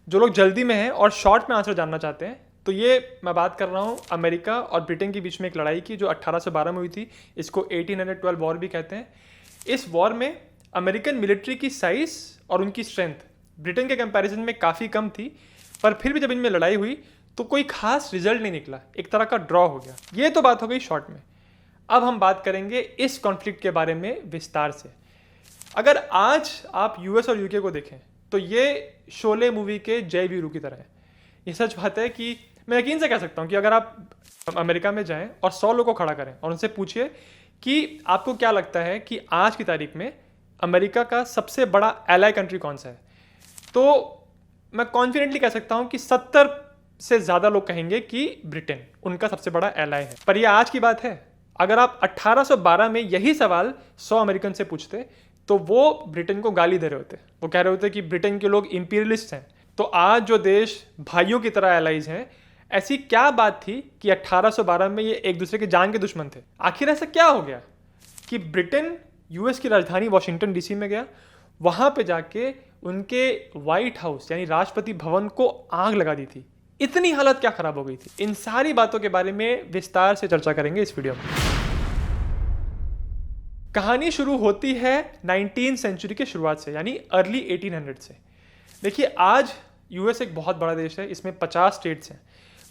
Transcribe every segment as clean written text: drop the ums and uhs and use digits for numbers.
जो लोग जल्दी में हैं और शॉर्ट में आंसर जानना चाहते हैं, तो ये मैं बात कर रहा हूँ अमेरिका और ब्रिटेन के बीच में एक लड़ाई की जो 1812 में हुई थी। इसको 1812 वॉर भी कहते हैं। इस वॉर में अमेरिकन मिलिट्री की साइज और उनकी स्ट्रेंथ ब्रिटेन के कंपैरिजन में काफ़ी कम थी, पर फिर भी जब इनमें लड़ाई हुई तो कोई खास रिजल्ट नहीं निकला, एक तरह का ड्रॉ हो गया। ये तो बात हो गई शॉर्ट में। अब हम बात करेंगे इस कॉन्फ्लिक्ट के बारे में विस्तार से। अगर आज आप यूएस और यूके को देखें तो ये शोले मूवी के जय वीरू की तरह है। ये सच बात है कि मैं यकीन से कह सकता हूँ कि अगर आप अमेरिका में जाएं और 100 लोगों को खड़ा करें और उनसे पूछिए कि आपको क्या लगता है कि आज की तारीख में अमेरिका का सबसे बड़ा एलाई कंट्री कौन सा है, तो मैं कॉन्फिडेंटली कह सकता हूँ कि 70 से ज़्यादा लोग कहेंगे कि ब्रिटेन उनका सबसे बड़ा एलाई है। पर यह आज की बात है। अगर आप 1812 में यही सवाल 100 अमेरिकन से पूछते तो वो ब्रिटेन को गाली दे रहे होते। वो कह रहे होते कि ब्रिटेन के लोग इंपीरियलिस्ट हैं। तो आज जो देश भाइयों की तरह एलाइज हैं, ऐसी क्या बात थी कि 1812 में ये एक दूसरे के जान के दुश्मन थे? आखिर ऐसा क्या हो गया कि ब्रिटेन यूएस की राजधानी वॉशिंगटन डीसी में गया, वहां पे जाके उनके व्हाइट हाउस यानी राष्ट्रपति भवन को आग लगा दी थी? इतनी हालत क्या खराब हो गई थी? इन सारी बातों के बारे में विस्तार से चर्चा करेंगे इस वीडियो में। कहानी शुरू होती है 19th सेंचुरी के शुरुआत से, यानी अर्ली 1800 से। देखिए, आज यूएस एक बहुत बड़ा देश है, इसमें 50 स्टेट्स हैं।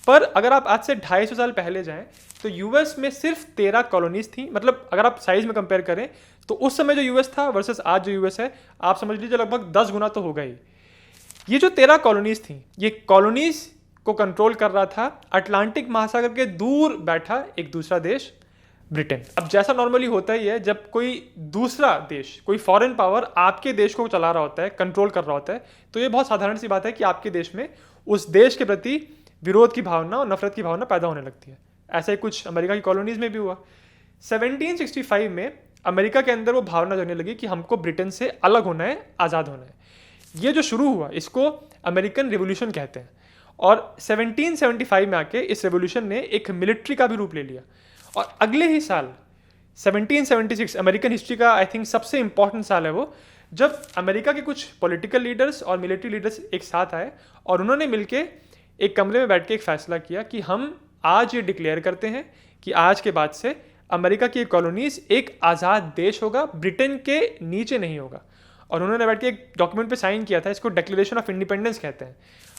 पर अगर आप आज से 250 साल पहले जाएं तो यूएस में सिर्फ 13 कॉलोनीज थी। मतलब अगर आप साइज में कंपेयर करें तो उस समय जो यूएस था वर्सेस आज जो यूएस है, आप समझ लीजिए लगभग 10 गुना तो होगा ही। ये जो 13 कॉलोनीज थी, ये कॉलोनीज को कंट्रोल कर रहा था अटलांटिक महासागर के दूर बैठा एक दूसरा देश, ब्रिटेन। अब जैसा नॉर्मली होता ही है, जब कोई दूसरा देश, कोई फॉरेन पावर आपके देश को चला रहा होता है, कंट्रोल कर रहा होता है, तो ये बहुत साधारण सी बात है कि आपके देश में उस देश के प्रति विरोध की भावना और नफरत की भावना पैदा होने लगती है। ऐसा ही कुछ अमेरिका की कॉलोनीज में भी हुआ। 1765 में अमेरिका के अंदर वो भावना जगने लगी कि हमको ब्रिटेन से अलग होना है, आज़ाद होना है। ये जो शुरू हुआ, इसको अमेरिकन रिवोल्यूशन कहते हैं। और 1775 में आके इस रेवोल्यूशन ने एक मिलिट्री का भी रूप ले लिया। और अगले ही साल 1776 अमेरिकन हिस्ट्री का आई थिंक सबसे इंपॉर्टेंट साल है वो, जब अमेरिका के कुछ पॉलिटिकल लीडर्स और मिलिट्री लीडर्स एक साथ आए और उन्होंने मिलके एक कमरे में बैठ के एक फैसला किया कि हम आज ये डिक्लेयर करते हैं कि आज के बाद से अमेरिका की कॉलोनीज एक आज़ाद देश होगा, ब्रिटेन के नीचे नहीं होगा। और उन्होंने बैठ के एक डॉक्यूमेंट पे साइन किया था, इसको डिक्लेरेशन ऑफ इंडिपेंडेंस कहते हैं।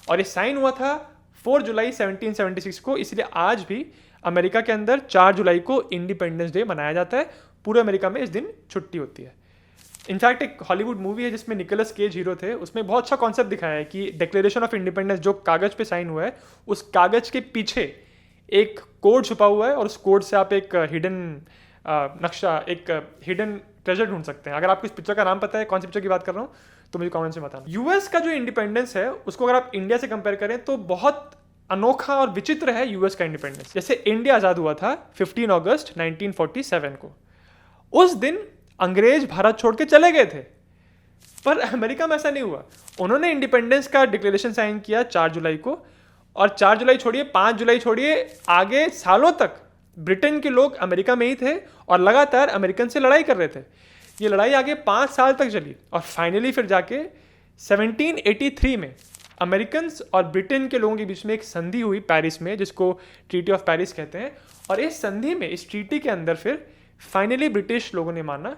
और ये साइन हुआ था 4 जुलाई 1776 को। इसलिए आज भी अमेरिका के अंदर 4 जुलाई को इंडिपेंडेंस डे मनाया जाता है। पूरे अमेरिका में इस दिन छुट्टी होती है। इनफैक्ट एक हॉलीवुड मूवी है जिसमें निकोलस केज हीरो थे, उसमें बहुत अच्छा कॉन्सेप्ट दिखाया है कि डिक्लेरेशन ऑफ इंडिपेंडेंस जो कागज पे साइन हुआ है, उस कागज के पीछे एक कोड छुपा हुआ है और उस कोड से आप एक हिडन नक्शा, एक हिडन ट्रेजर ढूंढ सकते हैं। अगर आपको इस पिक्चर का नाम पता है, कौन सी पिक्चर की बात कर रहा हूँ, तो मुझे कमेंट्स में बताना। यूएस का जो इंडिपेंडेंस है उसको अगर आप इंडिया से कंपेयर करें तो बहुत अनोखा और विचित्र है यूएस का इंडिपेंडेंस। जैसे इंडिया आज़ाद हुआ था 15 अगस्त 1947 को। उस दिन अंग्रेज भारत छोड़ के चले गए थे, पर अमेरिका में ऐसा नहीं हुआ। उन्होंने इंडिपेंडेंस का डिक्लेरेशन साइन किया 4 जुलाई को, और 4 जुलाई छोड़िए, 5 जुलाई छोड़िए, आगे सालों तक ब्रिटेन के लोग अमेरिका में ही थे और लगातार अमेरिकन से लड़ाई कर रहे थे। ये लड़ाई आगे 5 साल तक चली और फाइनली फिर जाके 1783 में अमेरिकन और ब्रिटेन के लोगों के बीच में एक संधि हुई पेरिस में, जिसको ट्रीटी ऑफ पेरिस कहते हैं। और इस संधि में, इस ट्रीटी के अंदर फिर फाइनली ब्रिटिश लोगों ने माना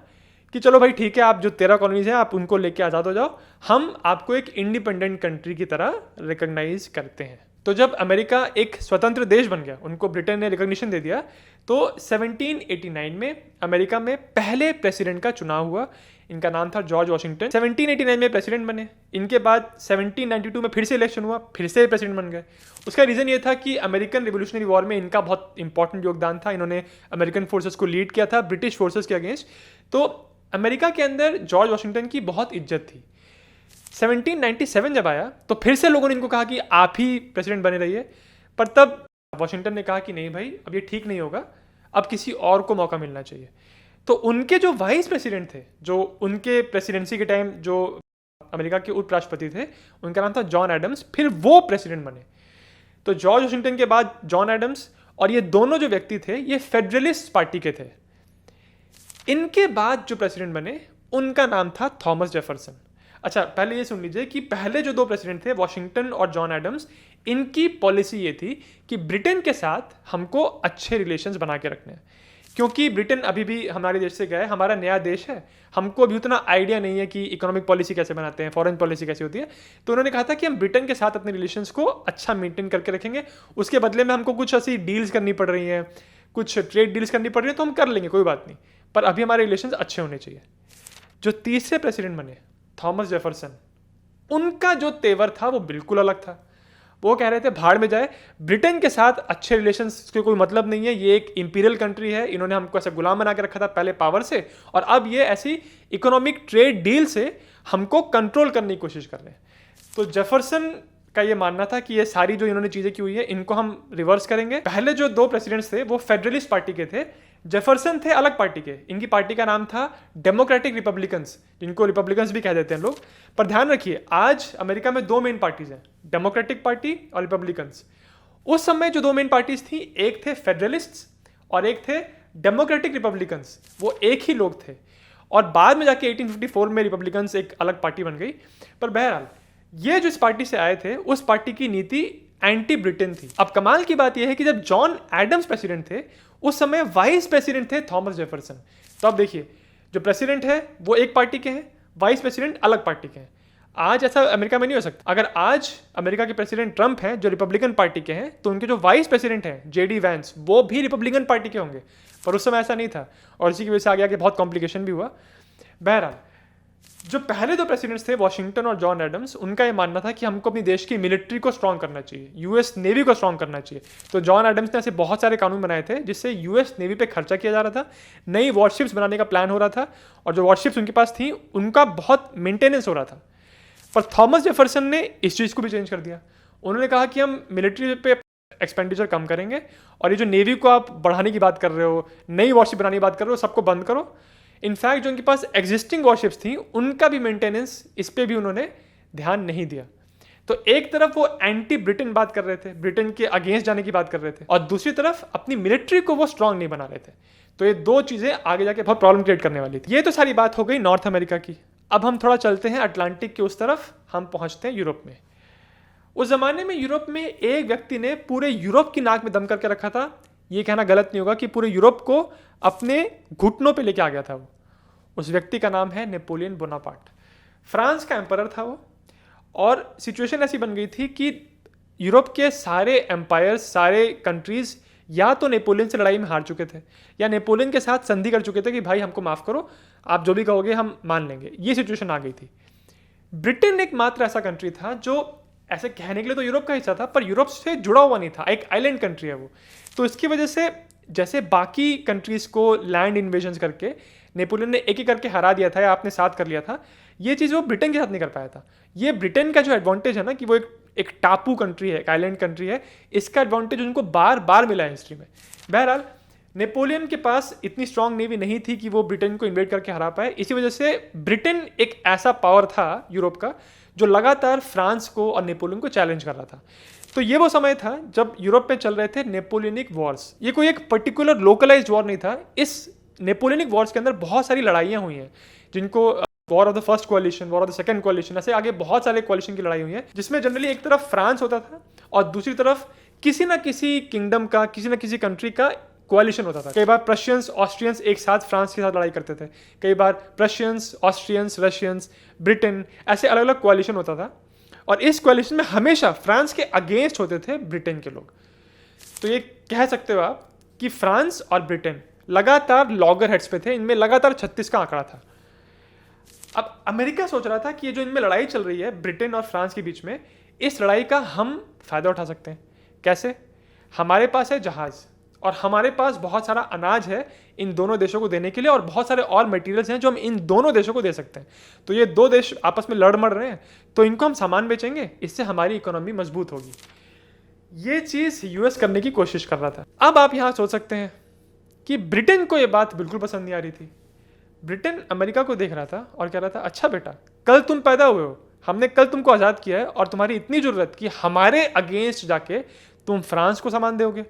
कि चलो भाई ठीक है, आप जो 13 कॉलोनीज हैं आप उनको लेके आज़ाद हो जाओ, हम आपको एक इंडिपेंडेंट कंट्री की तरह रिकॉग्नाइज करते हैं। तो जब अमेरिका एक स्वतंत्र देश बन गया, उनको ब्रिटेन ने रिकॉग्निशन दे दिया, तो 1789 में अमेरिका में पहले प्रेसिडेंट का चुनाव हुआ। इनका नाम था जॉर्ज वॉशिंगटन। 1789 में प्रेसिडेंट बने। इनके बाद 1792 में फिर से इलेक्शन हुआ, फिर से प्रेसिडेंट बन गए। उसका रीज़न ये था कि अमेरिकन रिवोल्यूशनरी वॉर में इनका बहुत इंपॉर्टेंट योगदान था। इन्होंने अमेरिकन फोर्सेस को लीड किया था ब्रिटिश फोर्सेस के अगेंस्ट। तो अमेरिका के अंदर जॉर्ज वॉशिंगटन की बहुत इज्जत थी। 1797 जब आया तो फिर से लोगों ने इनको कहा कि आप ही प्रेसिडेंट बने रहिए, पर तब वॉशिंगटन ने कहा कि नहीं भाई, अब ये ठीक नहीं होगा, अब किसी और को मौका मिलना चाहिए। तो उनके जो वाइस प्रेसिडेंट थे, जो उनके प्रेसिडेंसी के टाइम जो अमेरिका के उपराष्ट्रपति थे, उनका नाम था जॉन एडम्स, फिर वो प्रेसिडेंट बने। तो जॉर्ज वॉशिंगटन के बाद जॉन एडम्स, और ये दोनों जो व्यक्ति थे ये फेडरलिस्ट पार्टी के थे। इनके बाद जो प्रेसिडेंट बने उनका नाम था थॉमस जेफरसन। अच्छा, पहले ये सुन लीजिए कि पहले जो 2 प्रेसिडेंट थे, वॉशिंगटन और जॉन एडम्स, इनकी पॉलिसी ये थी कि ब्रिटेन के साथ हमको अच्छे रिलेशंस बना के रखने हैं, क्योंकि ब्रिटेन अभी भी हमारे देश से गया है, हमारा नया देश है, हमको अभी उतना आइडिया नहीं है कि इकोनॉमिक पॉलिसी कैसे बनाते हैं, फॉरेन पॉलिसी कैसे होती है। तो उन्होंने कहा था कि हम ब्रिटेन के साथ अपने रिलेशंस को अच्छा मेंटेन करके रखेंगे, उसके बदले में हमको कुछ ऐसी डील्स करनी पड़ रही हैं, कुछ ट्रेड डील्स करनी पड़ रही है, तो हम कर लेंगे, कोई बात नहीं, पर अभी हमारे रिलेशंस अच्छे होने चाहिए। जो तीसरे प्रेसिडेंट बने, थॉमस जेफरसन, उनका जो तेवर था वो बिल्कुल अलग था। वो कह रहे थे भाड़ में जाए, ब्रिटेन के साथ अच्छे रिलेशंस के कोई मतलब नहीं है, ये एक इंपीरियल कंट्री है, इन्होंने हमको ऐसे गुलाम बना के रखा था पहले पावर से, और अब ये ऐसी इकोनॉमिक ट्रेड डील से हमको कंट्रोल करने की कोशिश कर रहे हैं। तो जेफरसन का ये मानना था कि ये सारी जो इन्होंने चीजें की हुई है इनको हम रिवर्स करेंगे। पहले जो 2 प्रेसिडेंट्स थे वो फेडरलिस्ट पार्टी के थे, जेफरसन थे अलग पार्टी के, इनकी पार्टी का नाम था डेमोक्रेटिक रिपब्लिकन्स, जिनको रिपब्लिकन्स भी कह देते हैं लोग। पर ध्यान रखिए, आज अमेरिका में 2 मेन पार्टीज हैं, डेमोक्रेटिक पार्टी और रिपब्लिकन्स। उस समय जो 2 मेन पार्टीज थी, एक थे फेडरलिस्ट्स और एक थे डेमोक्रेटिक रिपब्लिकन्स, वो एक ही लोग थे। और बाद में जाके 1854 में रिपब्लिकन्स एक अलग पार्टी बन गई। पर बहरहाल ये जो इस पार्टी से आए थे, उस पार्टी की नीति एंटी ब्रिटेन थी। अब कमाल की बात यह है कि जब जॉन एडम्स प्रेसिडेंट थे, उस समय वाइस प्रेसिडेंट थे थॉमस जेफरसन। तो अब देखिए, जो प्रेसिडेंट है वो एक पार्टी के हैं, वाइस प्रेसिडेंट अलग पार्टी के हैं। आज ऐसा अमेरिका में नहीं हो सकता। अगर आज अमेरिका के प्रेसिडेंट ट्रंप हैं जो रिपब्लिकन पार्टी के हैं, तो उनके जो वाइस प्रेसिडेंट हैं जेडी वैंस, वो भी रिपब्लिकन पार्टी के होंगे। पर उस समय ऐसा नहीं था, और इसी की वजह से आगे आगे बहुत कॉम्प्लिकेशन भी हुआ। बहरहाल जो पहले 2 प्रेसिडेंट्स थे, वॉशिंगटन और जॉन एडम्स, उनका ये मानना था कि हमको अपनी देश की मिलिट्री को स्ट्रॉन्ग करना चाहिए, यूएस नेवी को स्ट्रॉन्ग करना चाहिए। तो जॉन एडम्स ने ऐसे बहुत सारे कानून बनाए थे जिससे यूएस नेवी पे खर्चा किया जा रहा था, नई वॉरशिप्स बनाने का प्लान हो रहा था, और जो वॉरशिप्स उनके पास थी उनका बहुत मेंटेनेंस हो रहा था। पर थॉमस जेफरसन ने इस चीज़ को भी चेंज कर दिया। उन्होंने कहा कि हम मिलिट्री पे एक्सपेंडिचर कम करेंगे, और ये जो नेवी को आप बढ़ाने की बात कर रहे हो, नई वॉरशिप बनाने की बात कर रहे हो, सबको बंद करो। इनफैक्ट जो उनके पास एग्जिस्टिंग वॉरशिप्स थी उनका भी मेंटेनेंस, इस पे भी उन्होंने ध्यान नहीं दिया। तो एक तरफ वो एंटी ब्रिटेन बात कर रहे थे, ब्रिटेन के अगेंस्ट जाने की बात कर रहे थे, और दूसरी तरफ अपनी मिलिट्री को वो स्ट्रांग नहीं बना रहे थे। तो ये 2 चीजें आगे जाके बहुत प्रॉब्लम क्रिएट करने वाली थी। ये तो सारी बात हो गई नॉर्थ अमेरिका की। अब हम थोड़ा चलते हैं अटलांटिक के उस तरफ, हम पहुंचते हैं यूरोप में। उस जमाने में यूरोप में एक व्यक्ति ने पूरे यूरोप की नाक में दम करके रखा था। ये कहना गलत नहीं होगा कि पूरे यूरोप को अपने घुटनों पे लेके आ गया था वो। उस व्यक्ति का नाम है नेपोलियन बोनापार्ट। फ्रांस का एम्परर था वो, और सिचुएशन ऐसी बन गई थी कि यूरोप के सारे एम्पायर्स, सारे कंट्रीज या तो नेपोलियन से लड़ाई में हार चुके थे, या नेपोलियन के साथ संधि कर चुके थे कि भाई हमको माफ करो, आप जो भी कहोगे हम मान लेंगे। ये सिचुएशन आ गई थी। ब्रिटेन एकमात्र ऐसा कंट्री था जो ऐसे कहने के लिए तो यूरोप का हिस्सा था, पर यूरोप से जुड़ा हुआ नहीं था, एक आइलैंड कंट्री है वो। तो इसकी वजह से जैसे बाकी कंट्रीज को लैंड इन्वेजन्स करके नेपोलियन ने एक एक करके हरा दिया था या आपने साथ कर लिया था, ये चीज़ वो ब्रिटेन के साथ नहीं कर पाया था। ये ब्रिटेन का जो एडवांटेज है ना, कि वो एक टापू कंट्री है, एक आइलैंड कंट्री है, इसका एडवांटेज उनको बार बार मिला है हिस्ट्री में। बहरहाल नेपोलियन के पास इतनी स्ट्रांग नेवी नहीं थी कि वो ब्रिटेन को इन्वेड करके हरा पाए। इसी वजह से ब्रिटेन एक ऐसा पावर था यूरोप का जो लगातार फ्रांस को और नेपोलियन को चैलेंज कर रहा था। तो ये वो समय था जब यूरोप में चल रहे थे नेपोलियनिक वॉर्स। ये कोई एक पर्टिकुलर लोकलाइज्ड वॉर नहीं था। इस नेपोलियनिक वॉर्स के अंदर बहुत सारी लड़ाइयाँ हुई हैं, जिनको war of the first coalition, war of the second coalition, ऐसे आगे बहुत सारे कोalition की लड़ाई हुई है, जिसमें जनरली एक तरफ फ्रांस होता था और दूसरी तरफ किसी ना किसी किंगडम का, किसी ना किसी कंट्री का कोalition होता था। कई बार प्रशियंस, ऑस्ट्रियंस एक साथ फ्रांस के साथ लड़ाई करते थे, कई बार प्रशियंस, ऑस्ट्रियंस, रशियंस, ब्रिटेन, ऐसे अलग अलग कोalition होता था। और इस कोalition में हमेशा फ्रांस के अगेंस्ट होते थे ब्रिटेन के लोग। तो ये कह सकते हो आप कि फ्रांस और ब्रिटेन लगातार लॉगर हेड्स पे थे, इनमें लगातार 36 का आंकड़ा था। अब अमेरिका सोच रहा था कि ये जो इनमें लड़ाई चल रही है ब्रिटेन और फ्रांस के बीच में, इस लड़ाई का हम फायदा उठा सकते हैं। कैसे? हमारे पास है जहाज और हमारे पास बहुत सारा अनाज है इन दोनों देशों को देने के लिए, और बहुत सारे और मटेरियल्स हैं जो हम इन दोनों देशों को दे सकते हैं। तो ये दो देश आपस में लड़ मड़ रहे हैं, तो इनको हम सामान बेचेंगे, इससे हमारी इकोनॉमी मजबूत होगी। ये चीज यूएस करने की कोशिश कर रहा था। अब आप यहां सोच सकते हैं कि ब्रिटेन को यह बात बिल्कुल पसंद नहीं आ रही थी। ब्रिटेन अमेरिका को देख रहा था और कह रहा था, अच्छा बेटा, कल तुम पैदा हुए हो, हमने कल तुमको आज़ाद किया है और तुम्हारी इतनी ज़रूरत कि हमारे अगेंस्ट जाके तुम फ्रांस को सामान दोगे।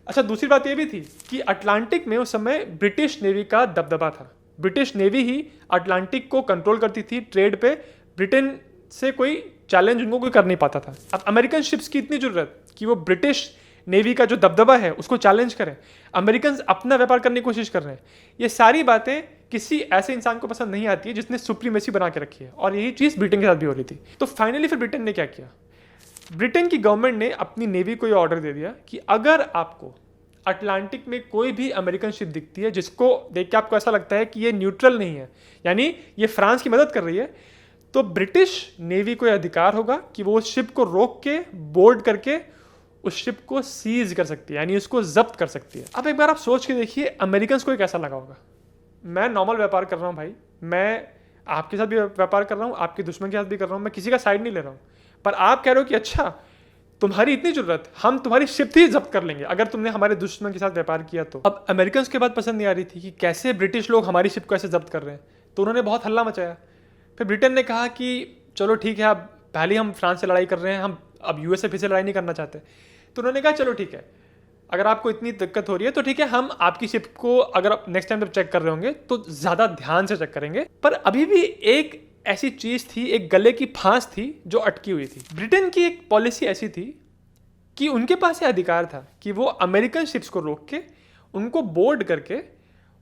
अच्छा, दूसरी बात यह भी थी कि अटलांटिक में उस समय ब्रिटिश नेवी का दबदबा था। ब्रिटिश नेवी ही अटलांटिक को कंट्रोल करती थी ट्रेड पे, ब्रिटेन से कोई चैलेंज उनको कोई कर नहीं पाता था। अब अमेरिकन शिप्स की इतनी ज़रूरत कि वो ब्रिटिश नेवी का जो दबदबा है उसको चैलेंज करें, अमेरिकन अपना व्यापार करने की कोशिश कर रहे हैं। ये सारी बातें किसी ऐसे इंसान को पसंद नहीं आती है जिसने सुप्रीमेसी बना के रखी है, और यही चीज़ ब्रिटेन के साथ भी हो रही थी। तो फाइनली फिर ब्रिटेन ने क्या किया, ब्रिटेन की गवर्नमेंट ने अपनी नेवी को ये ऑर्डर दे दिया कि अगर आपको अटलांटिक में कोई भी अमेरिकन शिप दिखती है जिसको देख के आपको ऐसा लगता है कि ये न्यूट्रल नहीं है, यानी ये फ्रांस की मदद कर रही है, तो ब्रिटिश नेवी को यह अधिकार होगा कि वो उस शिप को रोक के बोर्ड करके उस शिप को सीज कर सकती है, यानी उसको जब्त कर सकती है। अब एक बार आप सोच के देखिए अमेरिकन को कैसा लगा होगा। मैं नॉर्मल व्यापार कर रहा हूँ भाई, मैं आपके साथ भी व्यापार कर रहा हूँ, आपके दुश्मन के साथ भी कर रहा हूँ, मैं किसी का साइड नहीं ले रहा हूँ, पर आप कह रहे हो कि अच्छा तुम्हारी इतनी जरूरत, हम तुम्हारी शिप ही जब्त कर लेंगे अगर तुमने हमारे दुश्मन के साथ व्यापार किया तो। अब अमेरिकन के बाद पसंद नहीं आ रही थी कि कैसे ब्रिटिश लोग हमारी शिप को ऐसे जब्त कर रहे हैं, तो उन्होंने बहुत हल्ला मचाया। फिर ब्रिटेन ने कहा कि चलो ठीक है, अब पहले हम फ्रांस से लड़ाई कर रहे हैं, हम अब यूएस से फिर से लड़ाई नहीं करना चाहते। तो उन्होंने कहा चलो ठीक है, अगर आपको इतनी दिक्कत हो रही है तो ठीक है, हम आपकी शिप को अगर आप नेक्स्ट टाइम जब चेक कर रहे होंगे तो ज़्यादा ध्यान से चेक करेंगे। पर अभी भी एक ऐसी चीज़ थी, एक गले की फांस थी जो अटकी हुई थी। ब्रिटेन की एक पॉलिसी ऐसी थी कि उनके पास ये अधिकार था कि वो अमेरिकन शिप्स को रोक के उनको बोर्ड करके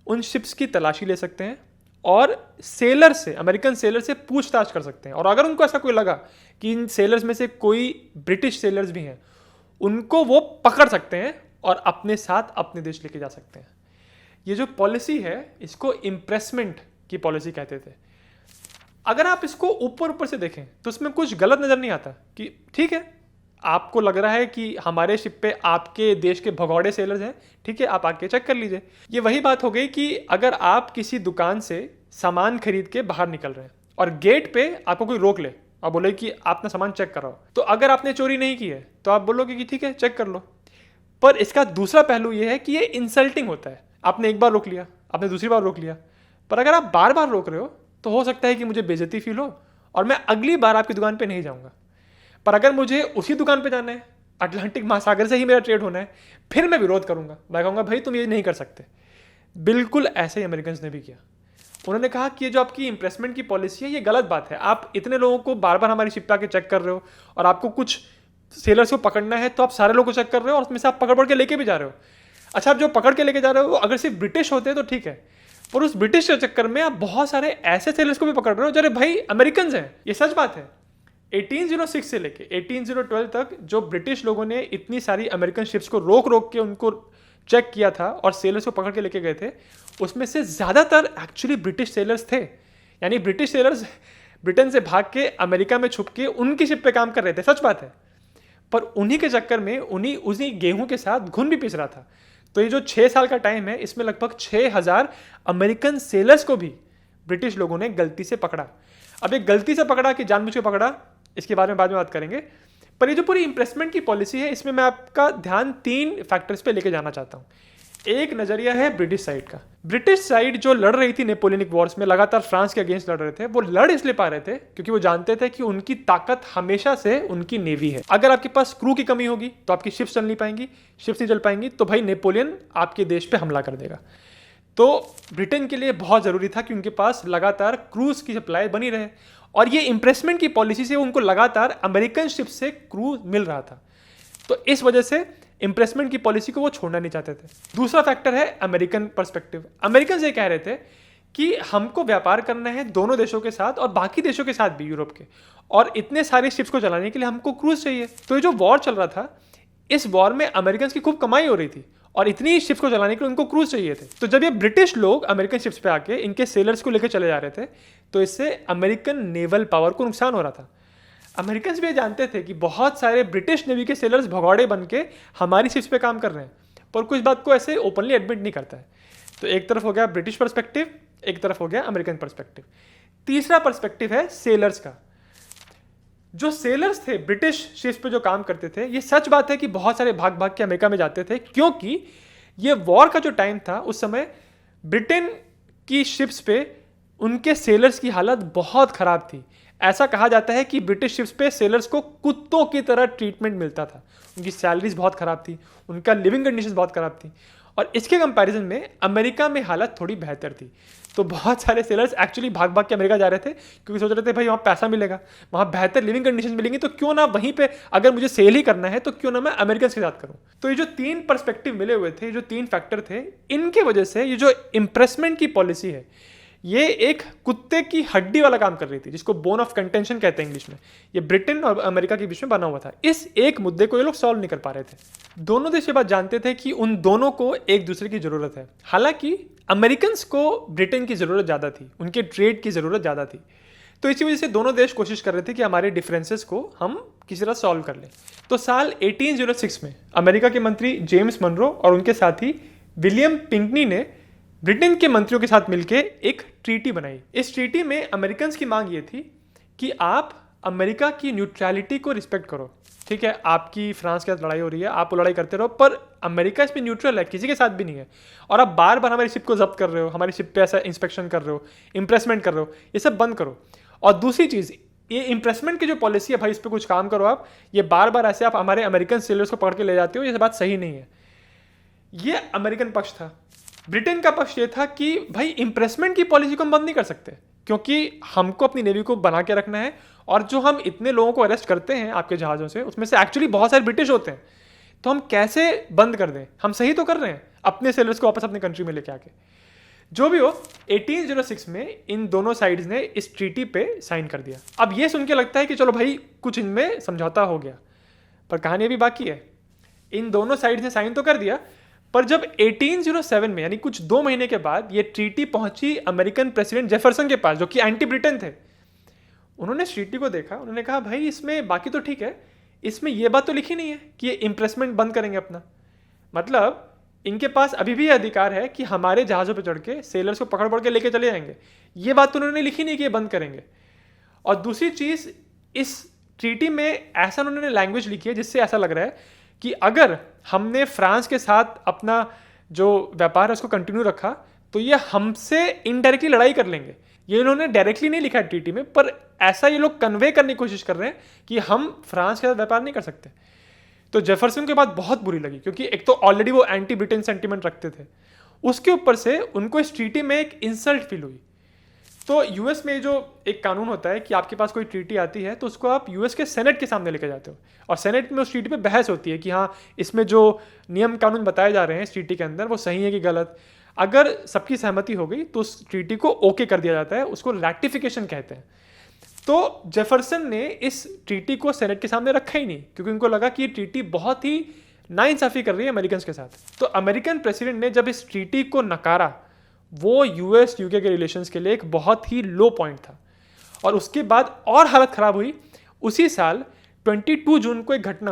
उन शिप्स की तलाशी ले सकते हैं और सेलर से, अमेरिकन सेलर से पूछताछ कर सकते हैं, और अगर उनको ऐसा कोई लगा कि इन सेलर्स में से कोई ब्रिटिश सेलर्स भी हैं, उनको वो पकड़ सकते हैं और अपने साथ अपने देश लेके जा सकते हैं। ये जो पॉलिसी है इसको इम्प्रेसमेंट की पॉलिसी कहते थे। अगर आप इसको ऊपर ऊपर से देखें तो उसमें कुछ गलत नज़र नहीं आता कि ठीक है, आपको लग रहा है कि हमारे शिप पे आपके देश के भगौड़े सेलर्स हैं, ठीक है, आप आके चेक कर लीजिए। ये वही बात हो गई कि अगर आप किसी दुकान से सामान खरीद के बाहर निकल रहे हैं और गेट पे आपको कोई रोक ले और बोले कि आप अपना सामान चेक कराओ, तो अगर आपने चोरी नहीं की है तो आप बोलोगे कि ठीक है चेक कर लो। पर इसका दूसरा पहलू ये है कि ये इंसल्टिंग होता है। आपने एक बार रोक लिया, आपने दूसरी बार रोक लिया, पर अगर आप बार बार रोक रहे हो तो हो सकता है कि मुझे बेइज्जती फील हो और मैं अगली बार आपकी दुकान पे नहीं जाऊंगा। पर अगर मुझे उसी दुकान पे जाना है, अटलांटिक महासागर से ही मेरा ट्रेड होना है, फिर मैं विरोध करूंगा, मैं कहूँगा भाई तुम ये नहीं कर सकते। बिल्कुल ऐसे ही अमेरिकन ने भी किया। उन्होंने कहा कि ये जो आपकी इम्प्रेसमेंट की पॉलिसी है ये गलत बात है, आप इतने लोगों को बार बार हमारी शिप पे आके चेक कर रहे हो और आपको कुछ सेलर्स को पकड़ना है तो आप सारे लोगों को चेक कर रहे हो और उसमें से आप पकड़ के लेके भी जा रहे हो। अच्छा, आप जो पकड़ के लेके जा रहे हो अगर सिर्फ ब्रिटिश होते तो ठीक है, पर उस ब्रिटिश के चक्कर में आप बहुत सारे ऐसे सेलर्स को भी पकड़ रहे हो जो भाई अमेरिकन हैं। ये सच बात है। 1806 से लेके 1812 तक जो ब्रिटिश लोगों ने इतनी सारी अमेरिकन शिप्स को रोक रोक के उनको चेक किया था और सेलर्स को पकड़ के लेके गए थे, उसमें से ज़्यादातर एक्चुअली ब्रिटिश सेलर्स थे। यानी ब्रिटिश सेलर्स ब्रिटेन से भाग के अमेरिका में छुप के उनकी शिप पे काम कर रहे थे, सच बात है। पर उन्हीं के चक्कर में उसी गेहूं के साथ घुन भी पीस रहा था। तो ये जो 6 साल का टाइम है इसमें लगभग 6000 अमेरिकन सेलर्स को भी ब्रिटिश लोगों ने गलती से पकड़ा। अब ये गलती से पकड़ा कि जानबूझ के पकड़ा, इसके बारे में बाद में बात करेंगे। पर ये जो पूरी इम्प्रेसमेंट की पॉलिसी है इसमें मैं आपका ध्यान 3 फैक्टर्स पे लेके जाना चाहता हूँ। एक नज़रिया है ब्रिटिश साइड का। ब्रिटिश साइड जो लड़ रही थी नेपोलियनिक वॉर्स में, लगातार फ्रांस के अगेंस्ट लड़ रहे थे, वो लड़ इसलिए पा रहे थे क्योंकि वो जानते थे कि उनकी ताकत हमेशा से उनकी नेवी है। अगर आपके पास क्रू की कमी होगी तो आपकी शिप्स चल नहीं पाएंगी, शिप्स नहीं चल पाएंगी तो भाई नेपोलियन आपके देश पे हमला कर देगा। तो ब्रिटेन के लिए बहुत ज़रूरी था कि उनके पास लगातार क्रूज की सप्लाई बनी रहे, और ये इम्प्रेसमेंट की पॉलिसी से उनको लगातार अमेरिकन शिप से क्रू मिल रहा था। तो इस वजह से इम्प्रेसमेंट की पॉलिसी को वो छोड़ना नहीं चाहते थे। दूसरा फैक्टर है अमेरिकन पर्सपेक्टिव। अमेरिकन ये कह रहे थे कि हमको व्यापार करना है दोनों देशों के साथ और बाकी देशों के साथ भी, यूरोप के, और इतने सारे शिप्स को चलाने के लिए हमको क्रूज चाहिए। तो ये जो वॉर चल रहा था, इस वॉर में अमेरिकन की खूब कमाई हो रही थी और इतनी शिप्स को चलाने के लिए उनको क्रूज चाहिए थे। तो जब ये ब्रिटिश लोग अमेरिकन शिप्स पे आके इनके सेलर्स को लेकर चले जा रहे थे तो इससे अमेरिकन नेवल पावर को नुकसान हो रहा था। अमेरिकन भी जानते थे कि बहुत सारे ब्रिटिश नेवी के सेलर्स भगौड़े बन के हमारी शिप्स पे काम कर रहे हैं, पर कुछ बात को ऐसे ओपनली एडमिट नहीं करता है। तो एक तरफ हो गया ब्रिटिश पर्सपेक्टिव, एक तरफ हो गया अमेरिकन पर्सपेक्टिव। तीसरा पर्सपेक्टिव है सेलर्स का। जो सेलर्स थे ब्रिटिश शिप्स पे जो काम करते थे, ये सच बात है कि बहुत सारे भाग भाग के अमेरिका में जाते थे, क्योंकि ये वॉर का जो टाइम था उस समय ब्रिटेन की शिप्स पे उनके सेलर्स की हालत बहुत ख़राब थी। ऐसा कहा जाता है कि ब्रिटिश शिप्स पे सेलर्स को कुत्तों की तरह ट्रीटमेंट मिलता था, उनकी सैलरीज बहुत ख़राब थी, उनका लिविंग कंडीशंस बहुत ख़राब थी, और इसके कंपैरिजन में अमेरिका में हालत थोड़ी बेहतर थी। तो बहुत सारे सेलर्स एक्चुअली भाग भाग के अमेरिका जा रहे थे क्योंकि सोच रहे थे भाई वहाँ पैसा मिलेगा, वहाँ बेहतर लिविंग कंडीशन मिलेंगी, तो क्यों ना वहीं पे अगर मुझे सेल ही करना है तो क्यों ना मैं अमेरिकन के साथ करूँ। तो ये जो 3 पर्सपेक्टिव मिले हुए थे, जो 3 फैक्टर थे, इनके वजह से ये जो इम्प्रेसमेंट की पॉलिसी है ये एक कुत्ते की हड्डी वाला काम कर रही थी, जिसको बोन ऑफ कंटेंशन कहते हैं इंग्लिश में। ये ब्रिटेन और अमेरिका के बीच में बना हुआ था। इस एक मुद्दे को ये लोग सॉल्व नहीं कर पा रहे थे। दोनों देश ये बात जानते थे कि उन दोनों को एक दूसरे की जरूरत है। हालांकि अमेरिकन्स को ब्रिटेन की जरूरत ज़्यादा थी, उनके ट्रेड की ज़रूरत ज़्यादा थी। तो इसी वजह से दोनों देश कोशिश कर रहे थे कि हमारे डिफरेंसेस को हम किसी तरह सॉल्व कर लें। तो साल 1806 में अमेरिका के मंत्री जेम्स मनरो और उनके साथी विलियम पिंकनी ने ब्रिटेन के मंत्रियों के साथ मिलकर एक ट्रीटी बनाई। इस ट्रीटी में अमेरिकन्स की मांग ये थी कि आप अमेरिका की न्यूट्रलिटी को रिस्पेक्ट करो। ठीक है, आपकी फ्रांस के साथ लड़ाई हो रही है, आप वो लड़ाई करते रहो, पर अमेरिका इसमें न्यूट्रल है, किसी के साथ भी नहीं है। और आप बार बार हमारी शिप को जब्त कर रहे हो, हमारी शिप पे ऐसा इंस्पेक्शन कर रहे हो, इंप्रेसमेंट कर रहे हो, ये सब बंद करो। और दूसरी चीज़, ये इंप्रेसमेंट की जो पॉलिसी है भाई, इस पर कुछ काम करो आप। ये बार बार ऐसे आप हमारे अमेरिकन सेलर्स को पकड़ के ले जाते हो, ये बात सही नहीं है। ये अमेरिकन पक्ष था। ब्रिटेन का पक्ष ये था कि भाई इंप्रेसमेंट की पॉलिसी को हम बंद नहीं कर सकते, क्योंकि हमको अपनी नेवी को बना के रखना है। और जो हम इतने लोगों को अरेस्ट करते हैं आपके जहाज़ों से, उसमें से एक्चुअली बहुत सारे ब्रिटिश होते हैं, तो हम कैसे बंद कर दें? हम सही तो कर रहे हैं अपने सेलर्स को वापस अपने कंट्री में लेके आके। जो भी हो, 1806 में इन दोनों साइड्स ने इस ट्रीटी पे साइन कर दिया। अब ये सुन के लगता है कि चलो भाई कुछ इनमें समझौता हो गया, पर कहानी अभी बाकी है। इन दोनों साइड्स ने साइन तो कर दिया, पर जब 1807 में यानी कुछ 2 महीने के बाद ये ट्रीटी पहुंची अमेरिकन प्रेसिडेंट जेफरसन के पास, जो कि एंटी ब्रिटेन थे। उन्होंने इस ट्रीटी को देखा, उन्होंने कहा भाई इसमें बाकी तो ठीक है, इसमें ये बात तो लिखी नहीं है कि ये इंप्रेसमेंट बंद करेंगे अपना। मतलब इनके पास अभी भी अधिकार है कि हमारे जहाज़ों पर चढ़ के सेलर्स को पकड़ पकड़ के लेके चले जाएंगे। ये बात तो उन्होंने लिखी नहीं कि ये बंद करेंगे। और दूसरी चीज़, इस ट्रीटी में ऐसा उन्होंने लैंग्वेज लिखी है जिससे ऐसा लग रहा है कि अगर हमने फ्रांस के साथ अपना जो व्यापार है उसको कंटिन्यू रखा तो ये हमसे इनडायरेक्टली लड़ाई कर लेंगे। ये इन्होंने डायरेक्टली नहीं लिखा है ट्रीटी में, पर ऐसा ये लोग कन्वे करने की कोशिश कर रहे हैं कि हम फ्रांस के साथ व्यापार नहीं कर सकते। तो जेफरसन के बाद बहुत बुरी लगी, क्योंकि एक तो ऑलरेडी वो एंटी ब्रिटेन सेंटीमेंट रखते थे, उसके ऊपर से उनको इस ट्रीटी में एक इंसल्ट फील हुई। तो यूएस में जो एक कानून होता है कि आपके पास कोई ट्रीटी आती है तो उसको आप यूएस के सेनेट के सामने लेके जाते हो, और सेनेट में उस ट्रीटी पे बहस होती है कि हाँ इसमें जो नियम कानून बताए जा रहे हैं इस ट्रीटी के अंदर वो सही है कि गलत। अगर सबकी सहमति हो गई तो उस ट्रीटी को ओके कर दिया जाता है, उसको रैटिफिकेशन कहते हैं। तो जेफरसन ने इस ट्रीटी को सेनेट के सामने रखा ही नहीं, क्योंकि उनको लगा कि ये ट्रीटी बहुत ही नाइंसाफ़ी कर रही है अमेरिकन के साथ। तो अमेरिकन प्रेसिडेंट ने जब इस ट्रीटी को नकारा, वो यूएस यूके के रिलेशंस के लिए एक बहुत ही लो पॉइंट था। और उसके बाद और हालत ख़राब हुई। उसी साल 22 जून को एक घटना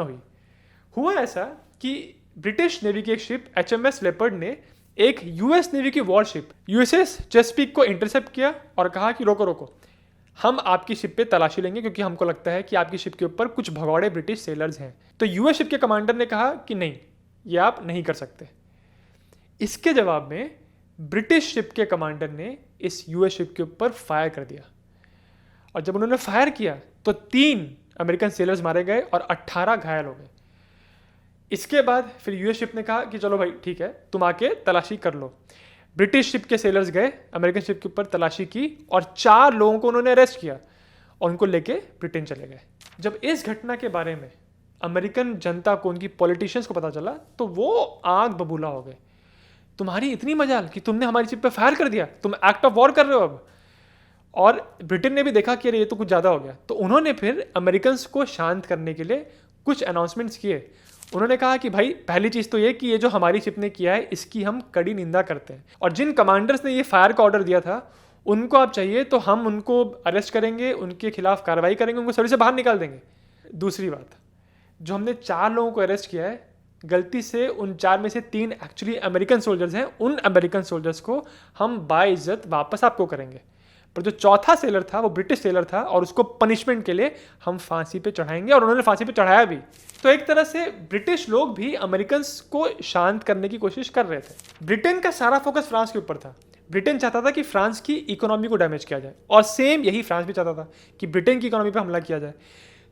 हुआ ऐसा कि ब्रिटिश नेवी की एक शिप HMS लेपर्ड ने एक यूएस नेवी की वॉरशिप USS चेसपिक को इंटरसेप्ट किया और कहा कि रोको रोको, हम आपकी शिप पे तलाशी लेंगे क्योंकि हमको लगता है कि आपकी शिप के ऊपर कुछ भगौड़े ब्रिटिश सेलर्स हैं। तो यूएस शिप के कमांडर ने कहा कि नहीं, ये आप नहीं कर सकते। इसके जवाब में ब्रिटिश शिप के कमांडर ने इस यूएस शिप के ऊपर फायर कर दिया, और जब उन्होंने फायर किया तो 3 अमेरिकन सेलर्स मारे गए और 18 घायल हो गए। इसके बाद फिर यूएस शिप ने कहा कि चलो भाई ठीक है, तुम आके तलाशी कर लो। ब्रिटिश शिप के सेलर्स गए, अमेरिकन शिप के ऊपर तलाशी की, और 4 लोगों को उन्होंने अरेस्ट किया और उनको लेके ब्रिटेन चले गए। जब इस घटना के बारे में अमेरिकन जनता को, उनकी पॉलिटिशियंस को पता चला तो वो आग बबूला हो गए। तुम्हारी इतनी मजाल कि तुमने हमारी शिप पे फायर कर दिया, तुम एक्ट ऑफ वॉर कर रहे हो अब। और ब्रिटेन ने भी देखा कि अरे ये तो कुछ ज़्यादा हो गया, तो उन्होंने फिर अमेरिकन को शांत करने के लिए कुछ अनाउंसमेंट्स किए। उन्होंने कहा कि भाई पहली चीज़ तो ये कि ये जो हमारी शिप ने किया है इसकी हम कड़ी निंदा करते हैं, और जिन कमांडर्स ने ये फायर का ऑर्डर दिया था उनको आप चाहिए तो हम उनको अरेस्ट करेंगे, उनके खिलाफ कार्रवाई करेंगे, उनको सर्विस से बाहर निकाल देंगे। दूसरी बात, जो हमने 4 लोगों को अरेस्ट किया है, गलती से उन 4 में से 3 एक्चुअली अमेरिकन सोल्जर्स हैं, उन अमेरिकन सोल्जर्स को हम बाइज्जत वापस आपको करेंगे। पर जो चौथा सेलर था वो ब्रिटिश सेलर था, और उसको पनिशमेंट के लिए हम फांसी पे चढ़ाएंगे, और उन्होंने फांसी पे चढ़ाया भी। तो एक तरह से ब्रिटिश लोग भी अमेरिकन को शांत करने की कोशिश कर रहे थे। ब्रिटेन का सारा फोकस फ्रांस के ऊपर था। ब्रिटेन चाहता था कि फ्रांस की इकोनॉमी को डैमेज किया जाए, और सेम यही फ्रांस भी चाहता था कि ब्रिटेन की इकोनॉमी पर हमला किया जाए।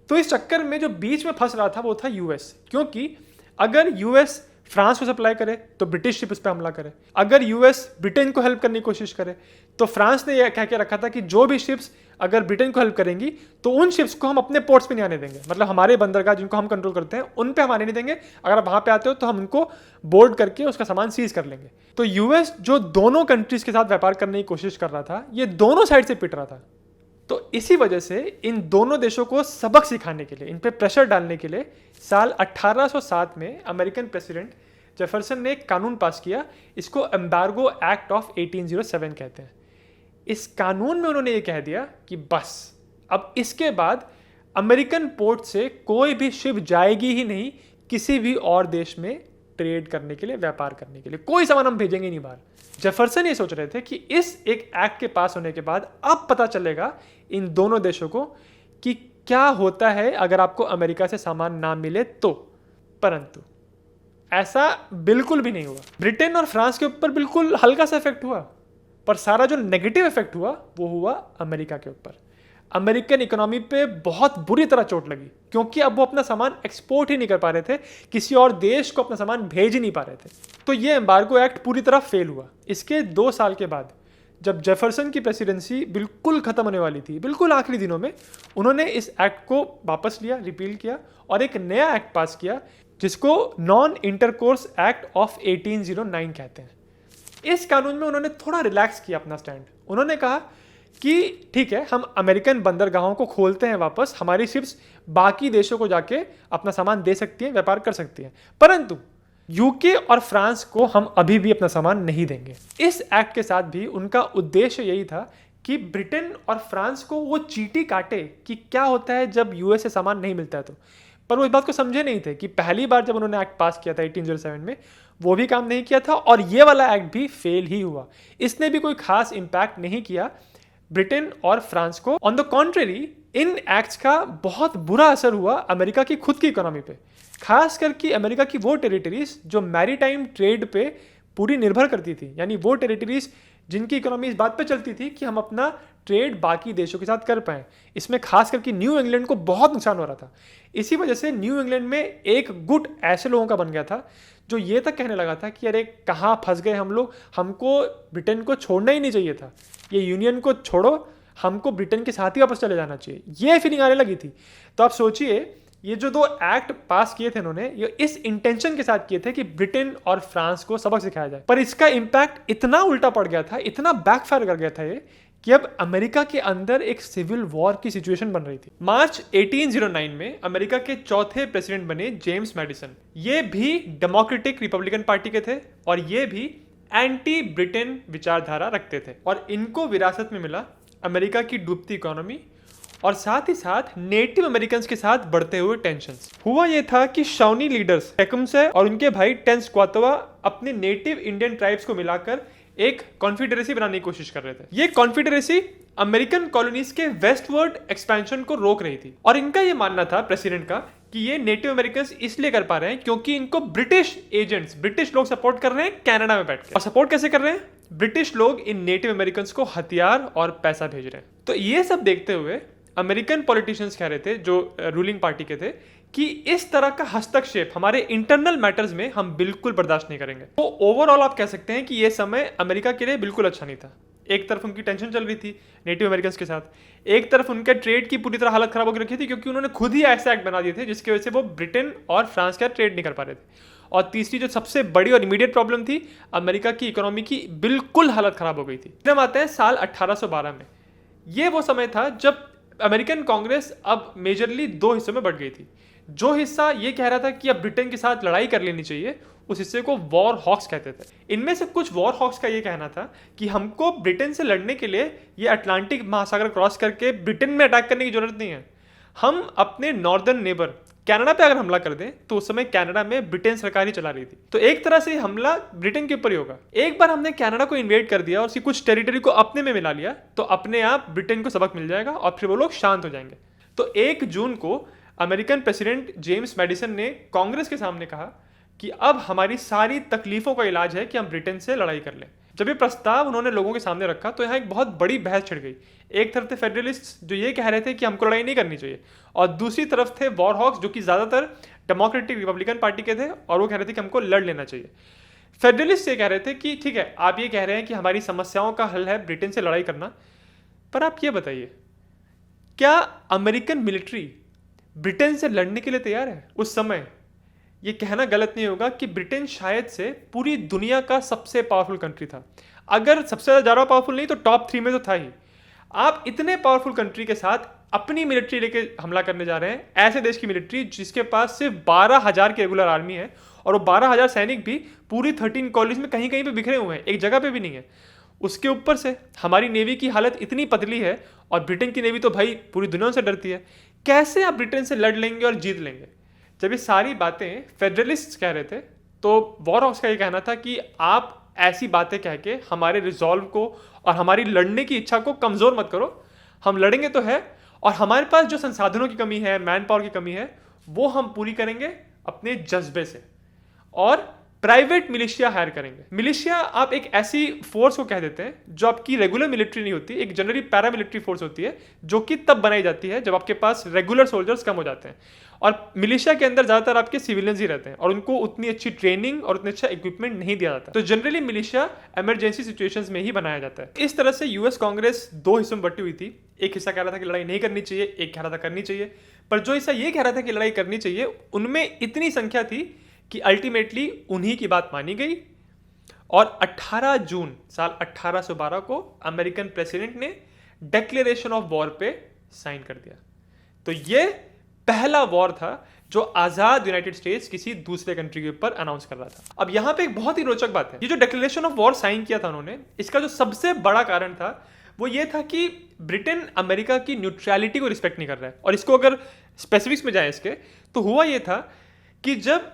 तो इस चक्कर में जो बीच में फंस रहा था वो था यूएस, क्योंकि अगर यूएस फ्रांस को सप्लाई करे तो ब्रिटिश शिप उस पर हमला करे, अगर यूएस ब्रिटेन को हेल्प करने की कोशिश करे तो फ्रांस ने यह कह के रखा था कि जो भी शिप्स अगर ब्रिटेन को हेल्प करेंगी तो उन शिप्स को हम अपने पोर्ट्स पे नहीं आने देंगे, मतलब हमारे बंदरगाह जिनको हम कंट्रोल करते हैं उन पे हम आने नहीं देंगे, अगर आप वहां पे आते हो तो हम उनको बोर्ड करके उसका सामान सीज कर लेंगे। तो यूएस जो दोनों कंट्रीज के साथ व्यापार करने की कोशिश कर रहा था, ये दोनों साइड से पिट रहा था। तो इसी वजह से इन दोनों देशों को सबक सिखाने के लिए, इन पे प्रेशर डालने के लिए साल 1807 में अमेरिकन प्रेसिडेंट जेफरसन ने एक कानून पास किया, इसको एम्बार्गो एक्ट ऑफ 1807 कहते हैं। इस कानून में उन्होंने ये कह दिया कि बस अब इसके बाद अमेरिकन पोर्ट से कोई भी शिप जाएगी ही नहीं किसी भी और देश में ट्रेड करने के लिए, व्यापार करने के लिए, कोई सामान हम भेजेंगे नहीं बाहर। जेफरसन ये सोच रहे थे कि इस एक एक्ट के पास होने के बाद अब पता चलेगा इन दोनों देशों को कि क्या होता है अगर आपको अमेरिका से सामान ना मिले तो, परंतु ऐसा बिल्कुल भी नहीं हुआ। ब्रिटेन और फ्रांस के ऊपर बिल्कुल हल्का सा इफेक्ट हुआ, पर सारा जो नेगेटिव इफेक्ट हुआ वो हुआ अमेरिका के ऊपर। अमेरिकन इकोनॉमी पे बहुत बुरी तरह चोट लगी, क्योंकि अब वो अपना सामान एक्सपोर्ट ही नहीं कर पा रहे थे, किसी और देश को अपना सामान भेज ही नहीं पा रहे थे। तो ये एम्बार्गो एक्ट पूरी तरह फेल हुआ। इसके 2 साल के बाद जब जेफरसन की प्रेसिडेंसी बिल्कुल खत्म होने वाली थी, बिल्कुल आखिरी दिनों में, उन्होंने इस एक्ट को वापस लिया, रिपील किया और एक नया एक्ट पास किया जिसको नॉन इंटरकोर्स एक्ट ऑफ 1809 कहते हैं। इस कानून में उन्होंने थोड़ा रिलैक्स किया अपना स्टैंड। उन्होंने कहा कि ठीक है, हम अमेरिकन बंदरगाहों को खोलते हैं वापस, हमारी शिप्स बाकी देशों को जाके अपना सामान दे सकती हैं, व्यापार कर सकती हैं, परंतु यूके और फ्रांस को हम अभी भी अपना सामान नहीं देंगे। इस एक्ट के साथ भी उनका उद्देश्य यही था कि ब्रिटेन और फ्रांस को वो चीटी काटे कि क्या होता है जब यूएस से सामान नहीं मिलता है तो। पर वो इस बात को समझे नहीं थे कि पहली बार जब उन्होंने एक्ट पास किया था 1807 में, वो भी काम नहीं किया था और ये वाला एक्ट भी फेल ही हुआ। इसने भी कोई खास इंपैक्ट नहीं किया ब्रिटेन और फ्रांस को। On the contrary, in acts का बहुत बुरा असर हुआ अमेरिका की खुद की इकोनॉमी पे, खास करके अमेरिका की वो टेरिटरीज जो मैरीटाइम ट्रेड पे पूरी निर्भर करती थी, यानी वो टेरिटरीज जिनकी इकोनॉमी इस बात पे चलती थी कि हम अपना ट्रेड बाकी देशों के साथ कर पाएं। इसमें खास करके न्यू इंग्लैंड को बहुत नुकसान हो रहा था। इसी वजह से न्यू इंग्लैंड में एक गुट ऐसे लोगों का बन गया था जो ये तक कहने लगा था कि अरे कहाँ फंस गए हम लोग, हमको ब्रिटेन को छोड़ना ही नहीं चाहिए था, ये यूनियन को छोड़ो, हमको ब्रिटेन के साथ ही वापस चले जाना चाहिए, ये फीलिंग आने लगी थी। तो आप सोचिए, ये जो 2 एक्ट पास किए थे इन्होंने, ये इस इंटेंशन के साथ किए थे कि ब्रिटेन और फ्रांस को सबक सिखाया जाए, पर इसका इंपैक्ट इतना उल्टा पड़ गया था, इतना बैकफायर कर गया था ये, कि अब अमेरिका के अंदर एक सिविल वॉर की सिचुएशन बन रही थी। मार्च 1809 में अमेरिका के चौथे प्रेसिडेंट बने जेम्स मैडिसन। ये भी डेमोक्रेटिक रिपब्लिकन पार्टी के थे और ये भी एंटी ब्रिटेन विचारधारा रखते थे, और इनको विरासत में मिला अमेरिका की डूबती इकोनॉमी और साथ ही साथ नेटिव अमेरिकन के साथ बढ़ते हुए टेंशंस। हुआ यह था कि शाउनी लीडर्स टेकुमसे और उनके भाई टेंस्क्वातवा अपने नेटिव इंडियन ट्राइब्स को मिलाकर एक कॉन्फेडरेसी बनाने की कोशिश कर रहे थे। ये कॉन्फेडरेसी अमेरिकन कॉलोनीज के वेस्टवर्ड एक्सपेंशन को रोक रही थी, और इनका ये मानना था प्रेसिडेंट का कि ये नेटिव अमेरिकन इसलिए कर पा रहे हैं क्योंकि इनको ब्रिटिश एजेंट्स, ब्रिटिश लोग सपोर्ट कर रहे हैं कनाडा में बैठ के। और सपोर्ट कैसे कर रहे हैं? ब्रिटिश लोग इन नेटिव अमेरिकन को हथियार और पैसा भेज रहे हैं। तो ये सब देखते हुए अमेरिकन पॉलिटिशियंस कह रहे थे, जो रूलिंग पार्टी के थे, कि इस तरह का हस्तक्षेप हमारे इंटरनल मैटर्स में हम बिल्कुल बर्दाश्त नहीं करेंगे। तो ओवरऑल आप कह सकते हैं कि यह समय अमेरिका के लिए बिल्कुल अच्छा नहीं था। एक तरफ उनकी टेंशन चल रही थी नेटिव अमेरिकन के साथ, एक तरफ उनके ट्रेड की पूरी तरह हालत खराब होकर रखी थी क्योंकि उन्होंने खुद ही ऐसे एक्ट बना दिए थे जिसकी वजह से वो ब्रिटेन और फ्रांस का ट्रेड नहीं कर पा रहे थे। और तीसरी जो सबसे बड़ी और इमीडिएट प्रॉब्लम थी, अमेरिका की इकोनॉमी की बिल्कुल हालत खराब हो गई थी। हम आते हैं साल 1812 में। ये वो समय था जब अमेरिकन कांग्रेस अब मेजरली 2 हिस्सों में बढ़ गई थी। जो हिस्सा ये कह रहा था कि अब ब्रिटेन के साथ लड़ाई कर लेनी चाहिए, उस हिस्से को वॉर हॉक्स कहते थे। इनमें से कुछ वॉर हॉक्स का ये कहना था कि हमको ब्रिटेन से लड़ने के लिए ये अटलांटिक महासागर क्रॉस करके ब्रिटेन में अटैक करने की जरूरत नहीं है। हम अपने नॉर्दर्न नेबर कनाडा पे अगर हमला कर दें तो उस समय कनाडा में ब्रिटेन सरकार ही चला रही थी, तो एक तरह से हमला ब्रिटेन के ऊपर ही होगा। एक बार हमने कनाडा को इन्वेड कर दिया और उसकी कुछ टेरिटरी को अपने में मिला लिया तो अपने आप ब्रिटेन को सबक मिल जाएगा और फिर वो लोग शांत हो जाएंगे। तो 1 जून को अमेरिकन प्रेसिडेंट जेम्स मैडिसन ने कांग्रेस के सामने कहा कि अब हमारी सारी तकलीफों का इलाज है कि हम ब्रिटेन से लड़ाई कर लें। जब ये प्रस्ताव उन्होंने लोगों के सामने रखा तो यहाँ एक बहुत बड़ी बहस छिड़ गई। एक तरफ थे फेडरलिस्ट जो ये कह रहे थे कि हमको लड़ाई नहीं करनी चाहिए, और दूसरी तरफ थे वॉर हॉक्स जो कि ज़्यादातर डेमोक्रेटिक रिपब्लिकन पार्टी के थे और वो कह रहे थे कि हमको लड़ लेना चाहिए। फेडरलिस्ट ये कह रहे थे कि ठीक है, आप ये कह रहे हैं कि हमारी समस्याओं का हल है ब्रिटेन से लड़ाई करना, पर आप ये बताइए क्या अमेरिकन मिलिट्री ब्रिटेन से लड़ने के लिए तैयार है? उस समय ये कहना गलत नहीं होगा कि ब्रिटेन शायद से पूरी दुनिया का सबसे पावरफुल कंट्री था। अगर सबसे ज़्यादा पावरफुल नहीं तो टॉप 3 में तो था ही। आप इतने पावरफुल कंट्री के साथ अपनी मिलिट्री लेके हमला करने जा रहे हैं, ऐसे देश की मिलिट्री जिसके पास सिर्फ 12,000 की रेगुलर आर्मी है, और वो 12,000 सैनिक भी पूरी 13 कॉलेज में कहीं कहीं पे बिखरे हुए हैं, एक जगह पे भी नहीं है। उसके ऊपर से हमारी नेवी की हालत इतनी पतली है, और ब्रिटेन की नेवी तो भाई पूरी दुनिया से डरती है। कैसे आप ब्रिटेन से लड़ लेंगे और जीत लेंगे? जब ये सारी बातें फेडरलिस्ट कह रहे थे तो वॉर हॉक्स का ये कहना था कि आप ऐसी बातें कह के हमारे रिजॉल्व को और हमारी लड़ने की इच्छा को कमज़ोर मत करो। हम लड़ेंगे तो है, और हमारे पास जो संसाधनों की कमी है, मैन पावर की कमी है, वो हम पूरी करेंगे अपने जज्बे से, और प्राइवेट मिलिशिया हायर करेंगे। मिलिशिया आप एक ऐसी फोर्स को कह देते हैं जो आपकी रेगुलर मिलिट्री नहीं होती, एक जनरली पैरामिलिट्री फोर्स होती है जो कि तब बनाई जाती है जब आपके पास रेगुलर सोल्जर्स कम हो जाते हैं, और मिलिशिया के अंदर ज़्यादातर आपके सिविलियंस ही रहते हैं और उनको उतनी अच्छी ट्रेनिंग और उतना अच्छा इक्विपमेंट नहीं दिया जाता। तो जनरली मिलिशिया इमरजेंसी सिचुएशंस में ही बनाया जाता है। इस तरह से यूएस कांग्रेस दो हिस्सों में बटी हुई थी। एक हिस्सा कह रहा था कि लड़ाई नहीं करनी चाहिए, एक कह रहा था करनी चाहिए। पर जो हिस्सा ये कह रहा था कि लड़ाई करनी चाहिए, उनमें इतनी संख्या थी कि अल्टीमेटली उन्हीं की बात मानी गई, और 18 जून साल 1812 को अमेरिकन प्रेसिडेंट ने डिक्लेरेशन ऑफ वॉर पे साइन कर दिया। तो ये पहला वॉर था जो आजाद यूनाइटेड स्टेट्स किसी दूसरे कंट्री के ऊपर अनाउंस कर रहा था। अब यहां पे एक बहुत ही रोचक बात है, ये जो डिक्लेरेशन ऑफ वॉर साइन किया था उन्होंने, इसका जो सबसे बड़ा कारण था वो ये था कि ब्रिटेन अमेरिका की न्यूट्रलिटी को रिस्पेक्ट नहीं कर रहा है। और इसको अगर स्पेसिफिक्स में जाए इसके, तो हुआ ये था कि जब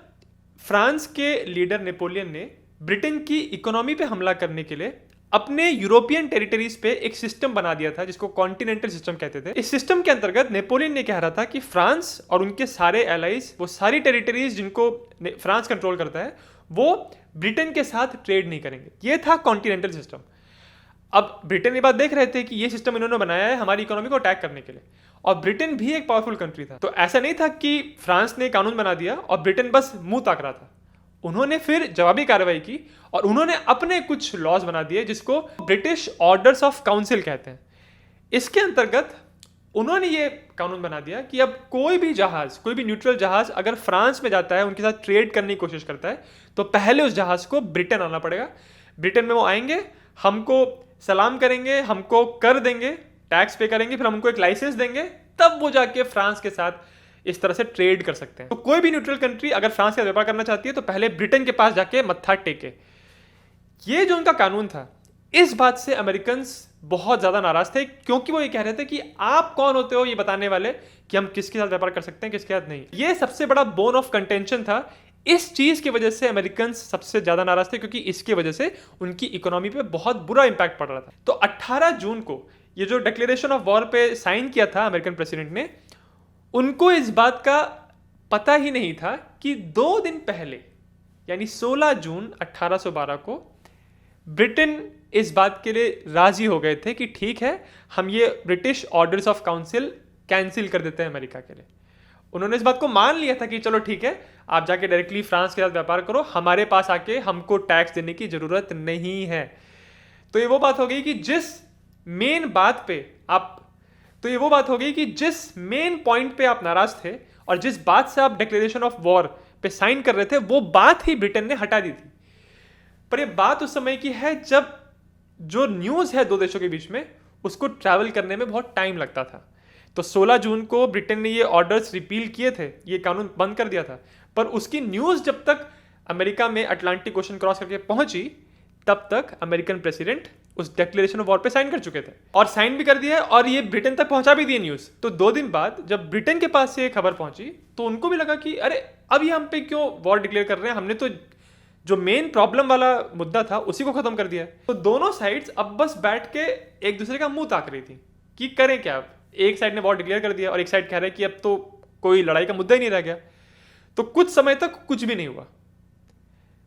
फ्रांस के लीडर नेपोलियन ने ब्रिटेन की इकोनॉमी पे हमला करने के लिए अपने यूरोपियन टेरिटरीज पे एक सिस्टम बना दिया था जिसको कॉन्टिनेंटल सिस्टम कहते थे। इस सिस्टम के अंतर्गत नेपोलियन ने कह रहा था कि फ्रांस और उनके सारे एलाइज, वो सारी टेरिटरीज जिनको फ्रांस कंट्रोल करता है, वो ब्रिटेन के साथ ट्रेड नहीं करेंगे। ये था कॉन्टिनेंटल सिस्टम। अब ब्रिटेन ये बात देख रहे थे कि ये सिस्टम इन्होंने बनाया है हमारी इकोनॉमी को अटैक करने के लिए, और ब्रिटेन भी एक पावरफुल कंट्री था। तो ऐसा नहीं था कि फ्रांस ने कानून बना दिया और ब्रिटेन बस मुंह ताक रहा था। उन्होंने फिर जवाबी कार्रवाई की और उन्होंने अपने कुछ लॉज बना दिए जिसको ब्रिटिश ऑर्डर्स ऑफ काउंसिल कहते हैं। इसके अंतर्गत उन्होंने ये कानून बना दिया कि अब कोई भी जहाज, कोई भी न्यूट्रल जहाज अगर फ्रांस में जाता है, उनके साथ ट्रेड करने की कोशिश करता है, तो पहले उस जहाज को ब्रिटेन आना पड़ेगा। ब्रिटेन में वो आएंगे, हमको सलाम करेंगे, हमको कर देंगे, टैक्स पे करेंगे, फिर हमको एक लाइसेंस देंगे, तब वो जाके फ्रांस के साथ इस तरह से ट्रेड कर सकते हैं। तो कोई भी न्यूट्रल कंट्री अगर फ्रांस के साथ व्यापार करना चाहती है तो पहले ब्रिटेन के पास जाके मत्था टेके। ये जो उनका कानून था, इस बात से अमेरिकन बहुत ज्यादा नाराज थे, क्योंकि वो ये कह रहे थे कि आप कौन होते हो ये बताने वाले कि हम किसके साथ व्यापार कर सकते हैं, किसके साथ नहीं। ये सबसे बड़ा बोन ऑफ कंटेंशन था। इस चीज की वजह से अमेरिकन सबसे ज्यादा नाराज थे, क्योंकि इसकी वजह से उनकी इकोनॉमी पे बहुत बुरा इंपैक्ट पड़ रहा था। तो 18 जून को ये जो डिक्लेरेशन ऑफ वॉर पे साइन किया था अमेरिकन प्रेसिडेंट ने, उनको इस बात का पता ही नहीं था कि 2 दिन पहले यानी 16 जून 1812 को ब्रिटेन इस बात के लिए राजी हो गए थे कि ठीक है, हम ये British orders of council cancel कर देते हैं अमेरिका के लिए। उन्होंने इस बात को मान लिया था कि चलो ठीक है, आप जाके डायरेक्टली फ्रांस के साथ व्यापार करो, हमारे पास आके हमको टैक्स देने की जरूरत नहीं है। तो ये वो बात हो गई कि जिस मेन पॉइंट पे आप नाराज थे और जिस बात से आप डिक्लेरेशन ऑफ वॉर पे साइन कर रहे थे, वो बात ही ब्रिटेन ने हटा दी थी। पर ये बात उस समय की है जब जो न्यूज है दो देशों के बीच में, उसको ट्रैवल करने में बहुत टाइम लगता था। तो 16 जून को ब्रिटेन ने ये ऑर्डर्स रिपील किए थे, ये कानून बंद कर दिया था, पर उसकी न्यूज जब तक अमेरिका में अटलांटिक ओशन क्रॉस करके पहुंची, तब तक अमेरिकन प्रेसिडेंट उस डिक्लेरेशन ऑफ वॉर पे साइन कर चुके थे, और साइन भी कर दिया और ये ब्रिटेन तक पहुंचा भी दिए न्यूज। तो 2 दिन बाद जब ब्रिटेन के पास से ये खबर पहुंची, तो उनको भी लगा कि अरे अब ये हम पे क्यों वॉर डिक्लेयर कर रहे हैं, हमने तो जो मेन प्रॉब्लम वाला मुद्दा था उसी को खत्म कर दिया। तो दोनों साइड्स अब बस बैठ के एक दूसरे का मुंह ताक रही थी कि करें क्या। अब एक साइड ने वॉर डिक्लेयर कर दिया और एक साइड कह रहा है कि अब तो कोई लड़ाई का मुद्दा ही नहीं रह गया। तो कुछ समय तक कुछ भी नहीं हुआ।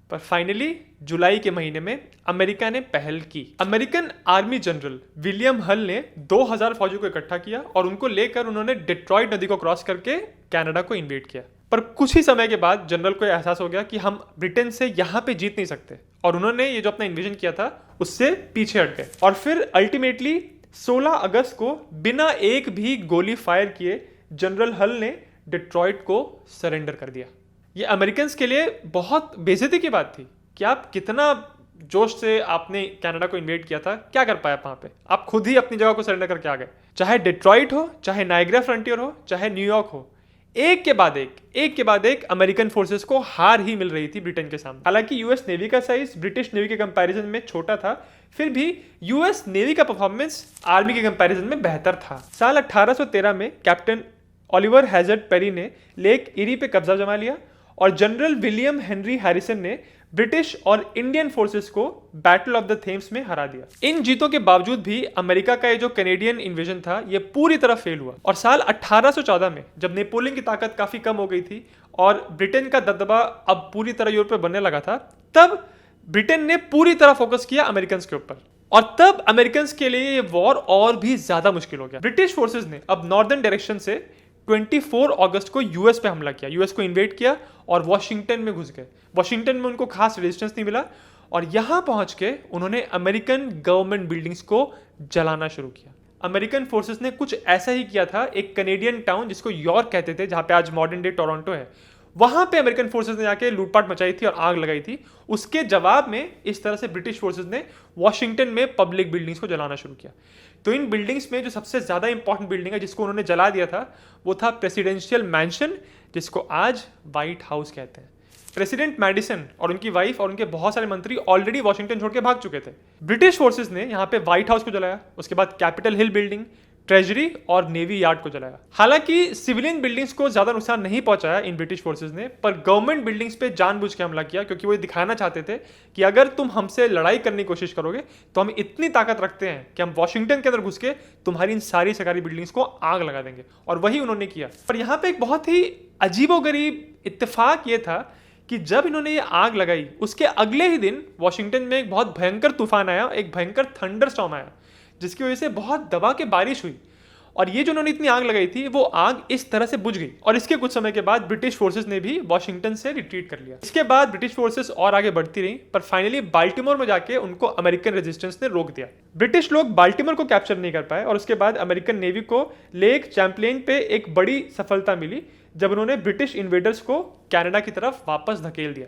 पर फाइनली जुलाई के महीने में अमेरिका ने पहल की। अमेरिकन आर्मी जनरल विलियम हल ने 2000 फौजियों को इकट्ठा किया और उनको लेकर उन्होंने डेट्रॉइट नदी को क्रॉस करके कनाडा को इन्वेड किया। पर कुछ ही समय के बाद जनरल को एहसास हो गया कि हम ब्रिटेन से यहाँ पे जीत नहीं सकते और उन्होंने ये जो अपना इन्वेजन किया था उससे पीछे हट गए और फिर अल्टीमेटली 16 अगस्त को बिना एक भी गोली फायर किए जनरल हल ने डेट्रॉइट को सरेंडर कर दिया। ये अमेरिकन्स के लिए बहुत बेइज्जती की बात थी कि आप कितना जोश से आपने कनाडा को इन्वेड किया था, क्या कर पाया वहां पे? आप खुद ही अपनी जगह को सरेंडर करके आ गए। चाहे डेट्रॉइट हो, चाहे नायग्रा फ्रंटियर हो, चाहे न्यूयॉर्क हो, एक के बाद एक अमेरिकन फोर्सेस को हार ही मिल रही थी ब्रिटेन के सामने। हालांकि यूएस नेवी का साइज ब्रिटिश नेवी के कंपैरिजन में छोटा था, फिर भी यूएस नेवी का परफॉर्मेंस आर्मी के कंपैरिजन में बेहतर था। साल 1813 में कैप्टन ओलिवर हैजर्ड पेरी ने लेक इरी पे कब्जा जमा लिया और जनरल विलियम हेनरी हैरिसन ने ब्रिटिश और इंडियन फोर्सेस को बैटल ऑफ द थेम्स में हरा दिया। इन जीतों के बावजूद भी अमेरिका का ये जो कैनेडियन इन्वेजन था ये पूरी तरह फेल हुआ और साल 1814 में जब नेपोलियन की ताकत काफी कम हो गई थी और ब्रिटेन का दबदबा अब पूरी तरह यूरोप में बनने लगा था, तब ब्रिटेन ने पूरी तरह फोकस किया अमेरिकन के ऊपर और तब अमेरिकन के लिए ये वॉर और भी ज्यादा मुश्किल हो गया। ब्रिटिश फोर्सेस ने अब नॉर्दर्न डायरेक्शन से 24 अगस्त को यूएस पे हमला किया, यूएस को इन्वेड किया और वॉशिंगटन में घुस गए। वॉशिंगटन में उनको खास रेजिस्टेंस नहीं मिला और यहां पहुंच के उन्होंने अमेरिकन गवर्नमेंट बिल्डिंग्स को जलाना शुरू किया। अमेरिकन फोर्सेस ने कुछ ऐसा ही किया था एक कैनेडियन टाउन जिसको यॉर्क कहते थे, जहां पे आज मॉडर्न डे टोरंटो है, वहां पे अमेरिकन फोर्सेस ने जाके लूटपाट मचाई थी और आग लगाई थी। उसके जवाब में इस तरह से ब्रिटिश फोर्सेस ने वॉशिंगटन में पब्लिक बिल्डिंग्स को जलाना शुरू किया। तो इन बिल्डिंग्स में जो सबसे ज्यादा इंपॉर्टेंट बिल्डिंग है जिसको उन्होंने जला दिया था वो था प्रेसिडेंशियल मैंशन, जिसको आज व्हाइट हाउस कहते हैं। प्रेसिडेंट मैडिसन और उनकी वाइफ और उनके बहुत सारे मंत्री ऑलरेडी वॉशिंगटन छोड़ के भाग चुके थे। ब्रिटिश फोर्सेस ने यहाँ पे व्हाइट हाउस को जलाया, उसके बाद कैपिटल हिल बिल्डिंग, ट्रेजरी और नेवी यार्ड को जलाया। हालांकि सिविलियन बिल्डिंग्स को ज्यादा नुकसान नहीं पहुंचाया इन ब्रिटिश फोर्सेस ने, पर गवर्नमेंट बिल्डिंग्स पे जानबूझ के हमला किया क्योंकि वो दिखाना चाहते थे कि अगर तुम हमसे लड़ाई करने की कोशिश करोगे तो हम इतनी ताकत रखते हैं कि हम वॉशिंगटन के अंदर घुस के तुम्हारी इन सारी सरकारी बिल्डिंग्स को आग लगा देंगे। और वही उन्होंने किया। पर यहाँ पे एक बहुत ही अजीबोगरीब इत्तेफाक ये था कि जब इन्होंने ये आग लगाई उसके अगले ही दिन वॉशिंगटन में एक बहुत भयंकर तूफान आया, एक भयंकर थंडर स्टॉर्म आया, जिसकी वजह से बहुत दबा के बारिश हुई और ये जो उन्होंने इतनी आग लगाई थी वो आग इस तरह से बुझ गई। और इसके कुछ समय के बाद ब्रिटिश फोर्सेस ने भी वॉशिंगटन से रिट्रीट कर लिया। इसके बाद ब्रिटिश फोर्सेस और आगे बढ़ती रही, पर फाइनली बाल्टीमोर में जाके उनको अमेरिकन रेजिस्टेंस ने रोक दिया। ब्रिटिश लोग बाल्टीमोर को कैप्चर नहीं कर पाए और उसके बाद अमेरिकन नेवी को लेक चैंपलेन पे एक बड़ी सफलता मिली जब उन्होंने ब्रिटिश इन्वेडर्स को कनाडा की तरफ वापस धकेल दिया।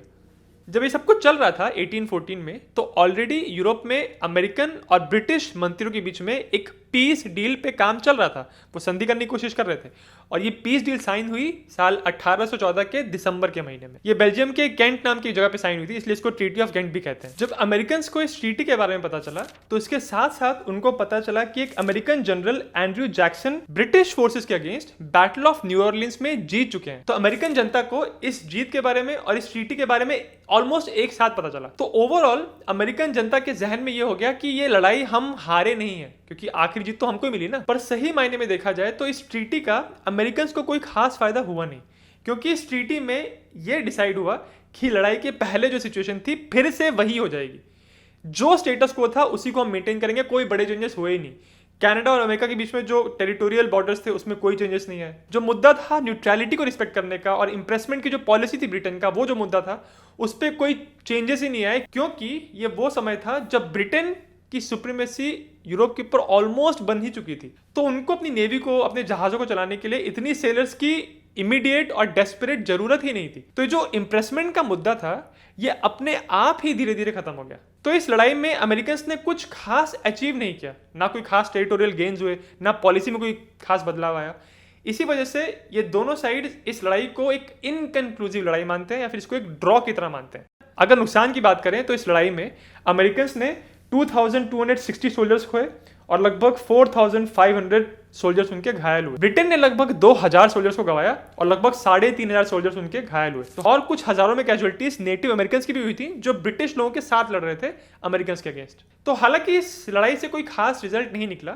जब ये सब कुछ चल रहा था 1814 में, तो ऑलरेडी यूरोप में अमेरिकन और ब्रिटिश मंत्रियों के बीच में एक पीस डील पे काम चल रहा था। वो संधि करने की कोशिश कर रहे थे और ये पीस डील साइन हुई साल 1814 के दिसंबर के महीने में। ये बेल्जियम के गेंट नाम की जगह पे साइन हुई थी, इसलिए इसको ट्रीटी ऑफ गेंट भी कहते हैं। जब अमेरिकन को इस ट्रीटी के बारे में पता चला तो इसके साथ साथ उनको पता चला कि एक American general Andrew Jackson British forces के अगेंस्ट बैटल ऑफ न्यू ऑरलिंस में जीत चुके हैं। तो अमेरिकन जनता को इस जीत के बारे में और इस ट्रीटी के बारे में ऑलमोस्ट एक साथ पता चला। तो ओवरऑल अमेरिकन जनता के जहन में ये हो गया कि ये लड़ाई हम हारे नहीं है, क्योंकि आखिरी जीत तो हमको ही मिली ना। पर सही मायने में देखा जाए तो इस ट्रीटी का अमेरिकन को कोई खास फायदा हुआ नहीं, क्योंकि इस ट्रीटी में यह डिसाइड हुआ कि लड़ाई के पहले जो सिचुएशन थी फिर से वही हो जाएगी। जो स्टेटस को था उसी को हम मेंटेन करेंगे, कोई बड़े चेंजेस हुए ही नहीं। कनाडा और अमेरिका के बीच में जो टेरिटोरियल बॉर्डर्स थे उसमें कोई चेंजेस नहीं है। जो मुद्दा था न्यूट्रलिटी को रिस्पेक्ट करने का और इम्प्रेसमेंट की जो पॉलिसी थी ब्रिटेन का, वो जो मुद्दा था उस पर कोई चेंजेस ही नहीं आए, क्योंकि ये वो समय था जब ब्रिटेन की सुप्रीमेसी यूरोप के ऊपर ऑलमोस्ट बन ही चुकी थी। तो उनको अपनी नेवी को, अपने जहाजों को चलाने के लिए इतनी सेलर्स की इमीडिएट और डेस्परेट जरूरत ही नहीं थी। तो जो इम्प्रेसमेंट का मुद्दा था ये अपने आप ही धीरे धीरे खत्म हो गया। तो इस लड़ाई में अमेरिकन ने कुछ खास अचीव नहीं किया, ना कोई खास टेरिटोरियल गेन्स हुए, ना पॉलिसी में कोई खास बदलाव आया। इसी वजह से ये दोनों साइड इस लड़ाई को एक इनकंक्लूसिव लड़ाई मानते हैं या फिर इसको एक ड्रॉ की तरह मानते हैं। अगर नुकसान की बात करें तो इस लड़ाई में अमेरिकन ने 2260 सोल्जर्स खोए और लगभग 4500 सोल्जर्स उनके घायल हुए। ब्रिटेन ने लगभग 2000 सोल्जर्स को गवाया और लगभग 3500 सोल्जर्स उनके घायल हुए। तो और कुछ हजारों में कैजुअलिटीज नेटिव अमेरिकन की भी हुई थी जो ब्रिटिश लोगों के साथ लड़ रहे थे अमेरिकन के अगेंस्ट। तो हालांकि इस लड़ाई से कोई खास रिजल्ट नहीं निकला,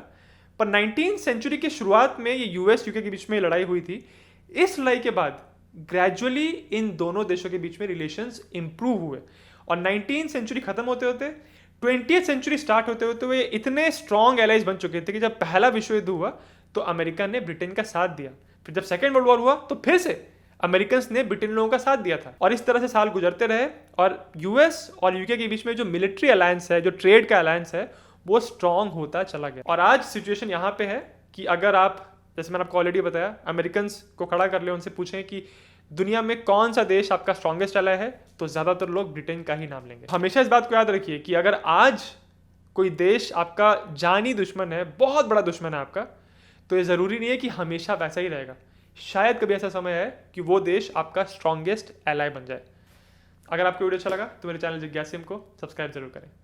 पर 19वीं सेंचुरी की शुरुआत में ये यूएस यूके के बीच में लड़ाई हुई थी। इस लड़ाई के बाद ग्रेजुअली इन दोनों देशों के बीच में रिलेशंस इंप्रूव हुए और 19th सेंचुरी खत्म होते होते 20th सेंचुरी स्टार्ट होते होते वे इतने स्ट्रॉन्ग एलाइज बन चुके थे कि जब पहला विश्व युद्ध हुआ तो अमेरिका ने ब्रिटेन का साथ दिया, फिर जब सेकेंड वर्ल्ड वॉर हुआ तो फिर से अमेरिकन ने ब्रिटेन लोगों का साथ दिया था, और इस तरह से साल गुजरते रहे और यूएस और यूके के बीच में जो मिलिट्री अलायंस है, जो ट्रेड का अलायंस है, वो स्ट्रांग होता चला गया। और आज सिचुएशन यहाँ पे है कि अगर आप, जैसे मैंने आपको ऑलरेडी बताया, अमेरिकन को खड़ा कर ले, उनसे पूछें कि दुनिया में कौन सा देश आपका स्ट्रॉन्गेस्ट एलाय है, तो ज़्यादातर लोग ब्रिटेन का ही नाम लेंगे। हमेशा इस बात को याद रखिए कि अगर आज कोई देश आपका जानी दुश्मन है, बहुत बड़ा दुश्मन है आपका, तो ये ज़रूरी नहीं है कि हमेशा वैसा ही रहेगा। शायद कभी ऐसा समय है कि वो देश आपका स्ट्रॉन्गेस्ट एलाय बन जाए। अगर आपको वीडियो अच्छा लगा तो मेरे चैनल जिज्ञासिम को सब्सक्राइब जरूर करें।